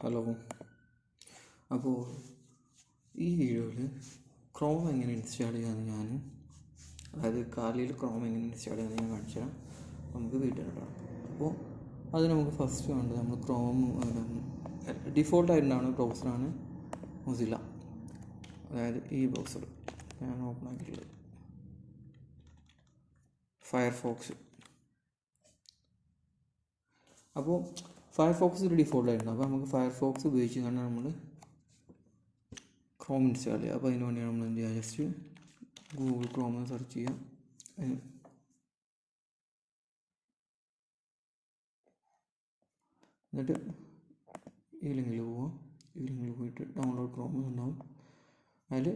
Hello. അപ്പോൾ ഈ വീഡിയോയിൽ ക്രോം എങ്ങനെ ഇൻസ്റ്റാൾ ചെയ്യാമെന്ന് അതായത് കാലിയിൽ ക്രോം എങ്ങനെ ഇൻസ്റ്റാൾ ചെയ്യാമെന്ന് ഞാൻ കാണിച്ചു തരാം. നമുക്ക് വീട്ടിലിടാം. അപ്പോൾ അത് നമുക്ക് ഫസ്റ്റ് വേണ്ടത് നമ്മൾ ക്രോം ഡിഫോൾട്ടായിട്ടുണ്ടാവുന്ന ബ്രൗസറാണ് മൊസില്ല, അതായത് ഈ ബ്രൗസർ ഞാൻ ഓപ്പൺ ആക്കിയിട്ടുള്ളത് ഫയർഫോക്സ്. അപ്പോൾ ഫയർഫോക്സ് ഒരു ഡിഫോൾട്ടായിരുന്നു. അപ്പോൾ നമുക്ക് ഫയർഫോക്സ് ഉപയോഗിച്ച് കണ്ടാൽ നമ്മൾ ക്രോം ഇൻസ്റ്റാൾ ചെയ്യുക. അപ്പോൾ അതിന് വേണ്ടിയാണ് നമ്മൾ എന്ത് ചെയ്യുക, ജസ്റ്റ് ഗൂഗിൾ ക്രോം സെർച്ച് ചെയ്യുക. എന്നിട്ട് ഈ ലിങ്കിൽ പോവാം. ഈ ലിങ്കിൽ പോയിട്ട് ഡൗൺലോഡ് ക്രോം ഉണ്ടാവും. അതിൽ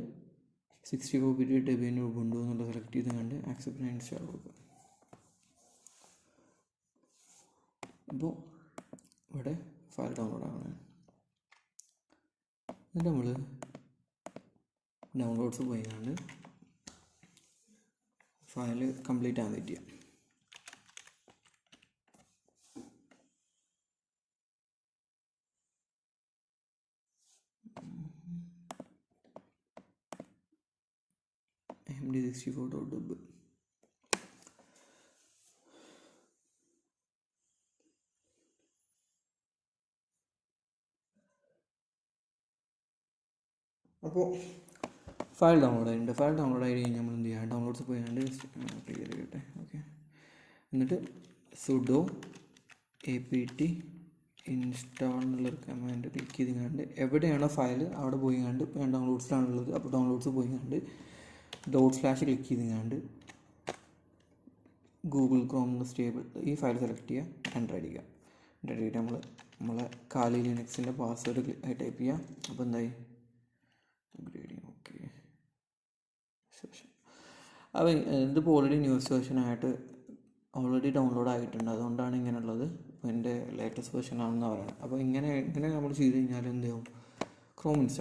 64 ഡെബിയൻ ഉബുണ്ടു എന്നുള്ള സെലക്ട് ചെയ്ത് കണ്ട് ആക്സെപ്റ്റ് ഇൻസ്റ്റാൾ കൊടുക്കുക. അപ്പോൾ ഇവിടെ ഫയൽ ഡൗൺലോഡ് ആവണം. എന്നിട്ട് നമ്മൾ ഡൗൺലോഡ്സ് പോയിക്കാണ്ട് ഫയൽ കംപ്ലീറ്റ് ആകാൻ വെയിറ്റ് ചെയ്യാം. md64.deb. അപ്പോൾ ഫയൽ ഡൗൺലോഡ് ആയിട്ടുണ്ട്. ഫയൽ ഡൗൺലോഡ് ആയി കഴിഞ്ഞാൽ നമ്മൾ എന്ത് ചെയ്യുക, ഡൗൺലോഡ്സ് പോയാണ്ട് ക്ലിയർ ചെയ്യട്ടെ. ഓക്കെ. എന്നിട്ട് സുഡോ apt ഇൻസ്റ്റാൾ എന്നുള്ളൊരു കമാൻഡ് ക്ലിക്ക് ചെയ്തുകൊണ്ട് എവിടെയാണോ ഫയൽ അവിടെ പോയിക്കാണ്ട് ഞാൻ ഡൗൺലോഡ്സിലാണുള്ളത്. അപ്പോൾ ഡൗൺലോഡ്സ് പോയിക്കാണ്ട് / ക്ലിക്ക് ചെയ്തുകൊണ്ട് ഗൂഗിൾ ക്രോം സ്റ്റേബിൾ ഈ ഫയൽ സെലക്ട് ചെയ്യുക, എൻ്റർ അടിക്കുക. എൻ്റർ അടിച്ചിട്ട് നമ്മളെ കാലി ലിനക്സിൻ്റെ പാസ്വേഡ് ടൈപ്പ് ചെയ്യുക. അപ്പോൾ എന്തായി, അപ്ഗ്രേഡിങ്. ഓക്കെ. അപ്പോൾ ഇതിപ്പോൾ ഓൾറെഡി ന്യൂസ് വേർഷനായിട്ട് ഓൾറെഡി ഡൗൺലോഡ് ആയിട്ടുണ്ട്, അതുകൊണ്ടാണ് ഇങ്ങനെയുള്ളത്. അപ്പോൾ എൻ്റെ ലേറ്റസ്റ്റ് വേർഷനാണെന്ന് പറയുന്നത്. അപ്പോൾ ഇങ്ങനെ നമ്മൾ ചെയ്ത് കഴിഞ്ഞാൽ എന്ത് ചെയ്യും, ക്രോം ഇൻസ്റ്റാൾ